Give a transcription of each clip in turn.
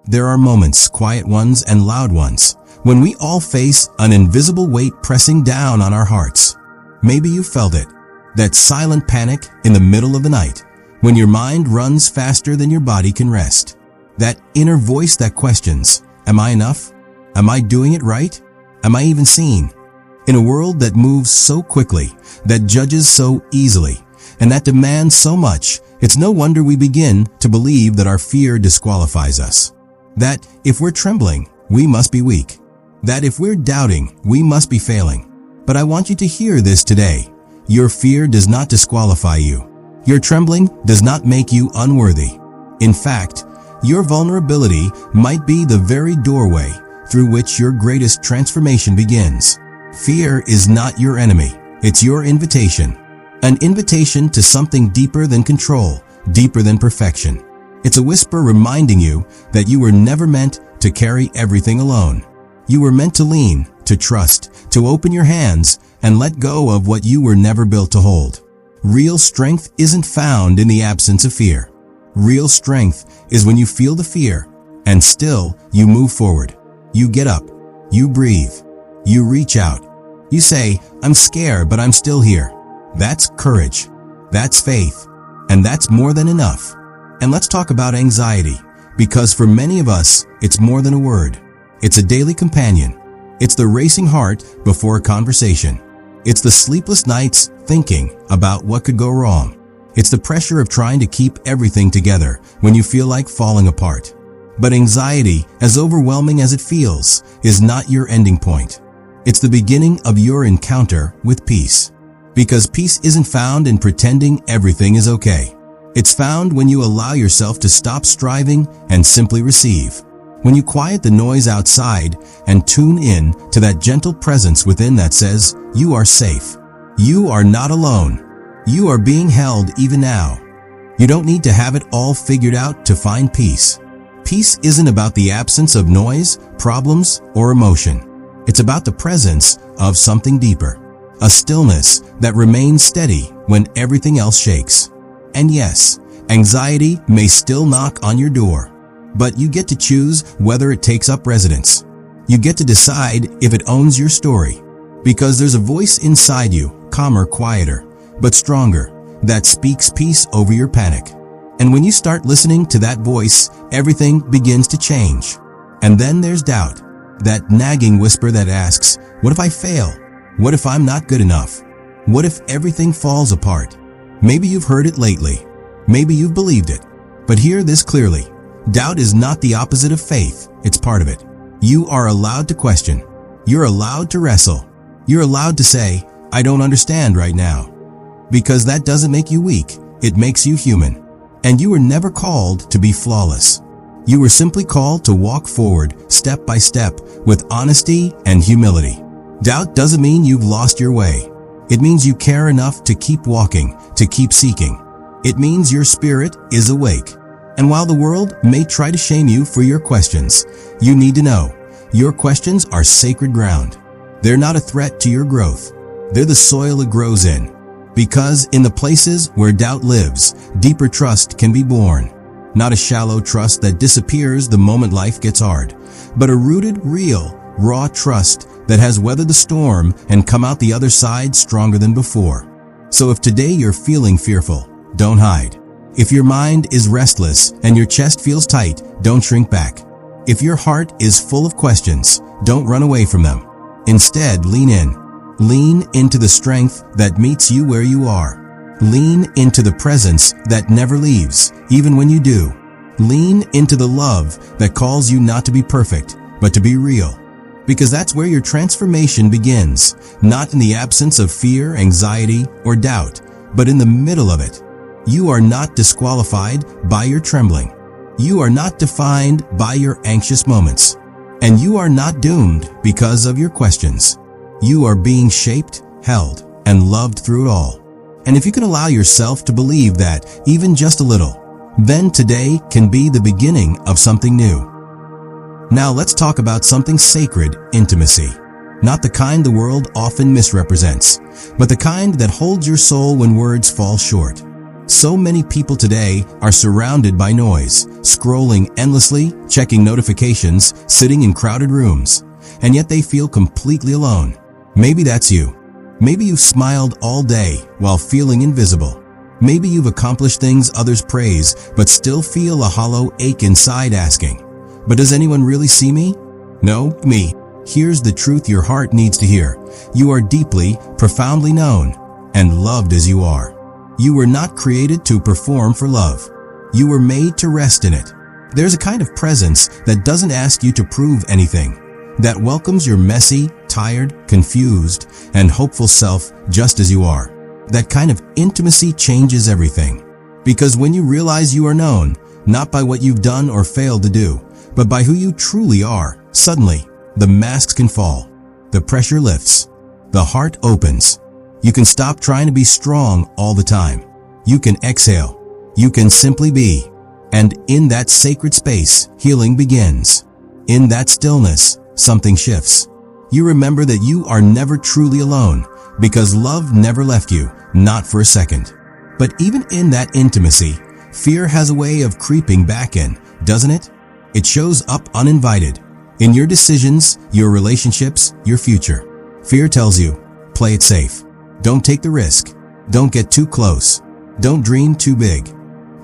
There are moments, quiet ones and loud ones, when we all face an invisible weight pressing down on our hearts. Maybe you felt it, that silent panic in the middle of the night, when your mind runs faster than your body can rest. That inner voice that questions, am I enough? Am I doing it right? Am I even seen? In a world that moves so quickly, that judges so easily, and that demands so much, it's no wonder we begin to believe that our fear disqualifies us. That if we're trembling, we must be weak. That if we're doubting, we must be failing. But I want you to hear this today. Your fear does not disqualify you. Your trembling does not make you unworthy. In fact, your vulnerability might be the very doorway through which your greatest transformation begins. Fear is not your enemy. It's your invitation. An invitation to something deeper than control, deeper than perfection. It's a whisper reminding you that you were never meant to carry everything alone. You were meant to lean, to trust, to open your hands, and let go of what you were never built to hold. Real strength isn't found in the absence of fear. Real strength is when you feel the fear, and still you move forward. You get up. You breathe. You reach out. You say, I'm scared, but I'm still here. That's courage. That's faith. And that's more than enough. And let's talk about anxiety, because for many of us, it's more than a word. It's a daily companion. It's the racing heart before a conversation. It's the sleepless nights thinking about what could go wrong. It's the pressure of trying to keep everything together when you feel like falling apart. But anxiety, as overwhelming as it feels, is not your ending point. It's the beginning of your encounter with peace. Because peace isn't found in pretending everything is okay. It's found when you allow yourself to stop striving and simply receive. When you quiet the noise outside and tune in to that gentle presence within that says, you are safe. You are not alone. You are being held even now. You don't need to have it all figured out to find peace. Peace isn't about the absence of noise, problems, or emotion. It's about the presence of something deeper. A stillness that remains steady when everything else shakes. And yes, anxiety may still knock on your door, but you get to choose whether it takes up residence. You get to decide if it owns your story. Because there's a voice inside you, calmer, quieter, but stronger, that speaks peace over your panic. And when you start listening to that voice, everything begins to change. And then there's doubt, that nagging whisper that asks, what if I fail? What if I'm not good enough? What if everything falls apart? Maybe you've heard it lately. Maybe you've believed it. But hear this clearly. Doubt is not the opposite of faith. It's part of it. You are allowed to question. You're allowed to wrestle. You're allowed to say, I don't understand right now. Because that doesn't make you weak. It makes you human. And you were never called to be flawless. You were simply called to walk forward, step by step, with honesty and humility. Doubt doesn't mean you've lost your way. It means you care enough to keep walking, to keep seeking. It means your spirit is awake. And while the world may try to shame you for your questions, you need to know, your questions are sacred ground. They're not a threat to your growth. They're the soil it grows in. Because in the places where doubt lives, deeper trust can be born. Not a shallow trust that disappears the moment life gets hard, but a rooted, real, raw trust that has weathered the storm and come out the other side stronger than before. So if today you're feeling fearful, don't hide. If your mind is restless and your chest feels tight, don't shrink back. If your heart is full of questions, don't run away from them. Instead, lean in. Lean into the strength that meets you where you are. Lean into the presence that never leaves, even when you do. Lean into the love that calls you not to be perfect, but to be real. Because that's where your transformation begins, not in the absence of fear, anxiety, or doubt, but in the middle of it. You are not disqualified by your trembling. You are not defined by your anxious moments. And you are not doomed because of your questions. You are being shaped, held, and loved through it all. And if you can allow yourself to believe that, even just a little, then today can be the beginning of something new. Now let's talk about something sacred, intimacy. Not the kind the world often misrepresents, but the kind that holds your soul when words fall short. So many people today are surrounded by noise, scrolling endlessly, checking notifications, sitting in crowded rooms, and yet they feel completely alone. Maybe that's you. Maybe you've smiled all day while feeling invisible. Maybe you've accomplished things others praise, but still feel a hollow ache inside asking, "But does anyone really see me?" No, me. Here's the truth your heart needs to hear. You are deeply, profoundly known, and loved as you are. You were not created to perform for love. You were made to rest in it. There's a kind of presence that doesn't ask you to prove anything, that welcomes your messy, tired, confused, and hopeful self just as you are. That kind of intimacy changes everything. Because when you realize you are known, not by what you've done or failed to do, but by who you truly are, suddenly, the masks can fall. The pressure lifts. The heart opens. You can stop trying to be strong all the time. You can exhale. You can simply be. And in that sacred space, healing begins. In that stillness, something shifts. You remember that you are never truly alone, because love never left you, not for a second. But even in that intimacy, fear has a way of creeping back in, doesn't it? It shows up uninvited. In your decisions, your relationships, your future. Fear tells you, play it safe. Don't take the risk. Don't get too close. Don't dream too big.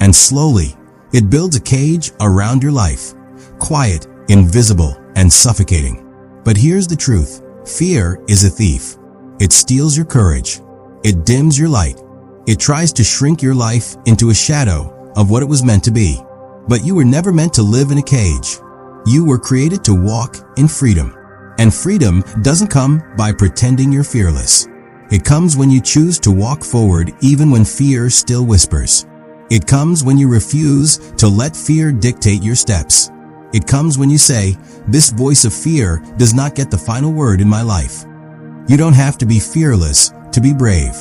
And slowly, it builds a cage around your life. Quiet, invisible, and suffocating. But here's the truth. Fear is a thief. It steals your courage. It dims your light. It tries to shrink your life into a shadow of what it was meant to be. But you were never meant to live in a cage. You were created to walk in freedom. And freedom doesn't come by pretending you're fearless. It comes when you choose to walk forward even when fear still whispers. It comes when you refuse to let fear dictate your steps. It comes when you say, "This voice of fear does not get the final word in my life." You don't have to be fearless to be brave.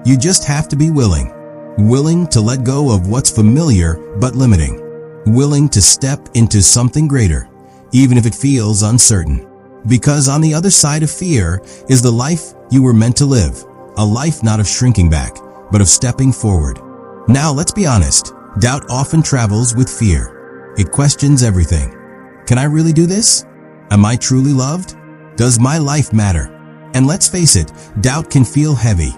You just have to be willing. Willing to let go of what's familiar but limiting. Willing to step into something greater, even if it feels uncertain. Because on the other side of fear is the life you were meant to live. A life not of shrinking back, but of stepping forward. Now let's be honest. Doubt often travels with fear. It questions everything. Can I really do this? Am I truly loved? Does my life matter? And let's face it, doubt can feel heavy,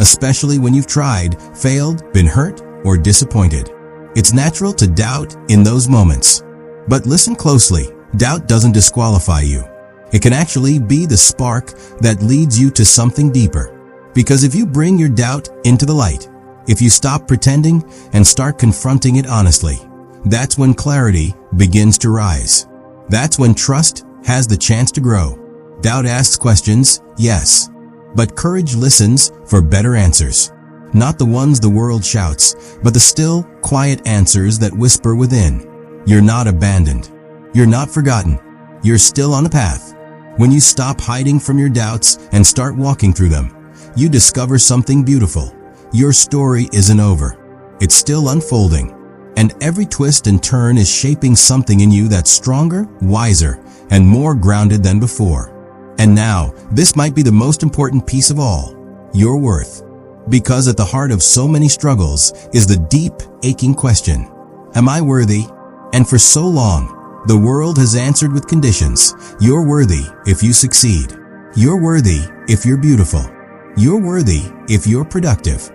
especially when you've tried, failed, been hurt, or disappointed. It's natural to doubt in those moments. But listen closely. Doubt doesn't disqualify you. It can actually be the spark that leads you to something deeper. Because if you bring your doubt into the light, if you stop pretending and start confronting it honestly, that's when clarity begins to rise. That's when trust has the chance to grow. Doubt asks questions, yes, but courage listens for better answers. Not the ones the world shouts, but the still, quiet answers that whisper within. You're not abandoned. You're not forgotten. You're still on a path. When you stop hiding from your doubts and start walking through them, you discover something beautiful. Your story isn't over. It's still unfolding. And every twist and turn is shaping something in you that's stronger, wiser, and more grounded than before. And now, this might be the most important piece of all, your worth. Because at the heart of so many struggles is the deep, aching question, am I worthy? And for so long, the world has answered with conditions. You're worthy if you succeed. You're worthy if you're beautiful. You're worthy if you're productive.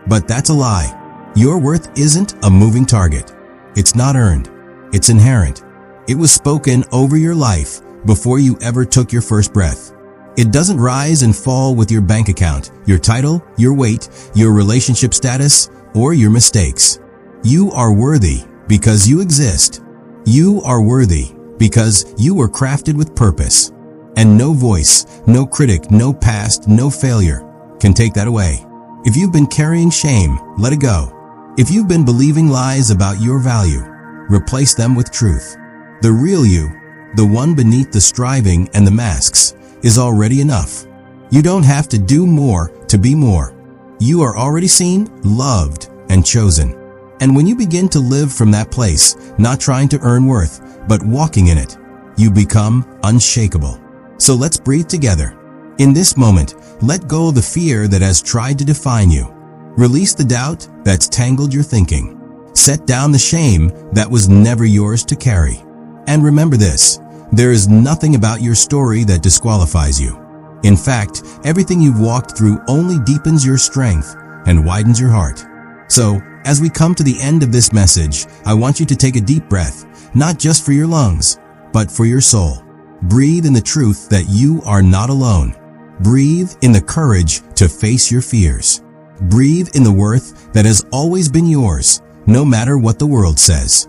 But that's a lie. Your worth isn't a moving target. It's not earned. It's inherent. It was spoken over your life before you ever took your first breath. It doesn't rise and fall with your bank account, your title, your weight, your relationship status, or your mistakes. You are worthy because you exist. You are worthy because you were crafted with purpose. And no voice, no critic, no past, no failure can take that away. If you've been carrying shame, let it go. If you've been believing lies about your value, replace them with truth. The real you, the one beneath the striving and the masks, is already enough. You don't have to do more to be more. You are already seen, loved, and chosen. And when you begin to live from that place, not trying to earn worth, but walking in it, you become unshakable. So let's breathe together. In this moment, let go of the fear that has tried to define you. Release the doubt that's tangled your thinking. Set down the shame that was never yours to carry. And remember this, there is nothing about your story that disqualifies you. In fact, everything you've walked through only deepens your strength and widens your heart. So, as we come to the end of this message, I want you to take a deep breath, not just for your lungs, but for your soul. Breathe in the truth that you are not alone. Breathe in the courage to face your fears. Breathe in the worth that has always been yours, no matter what the world says.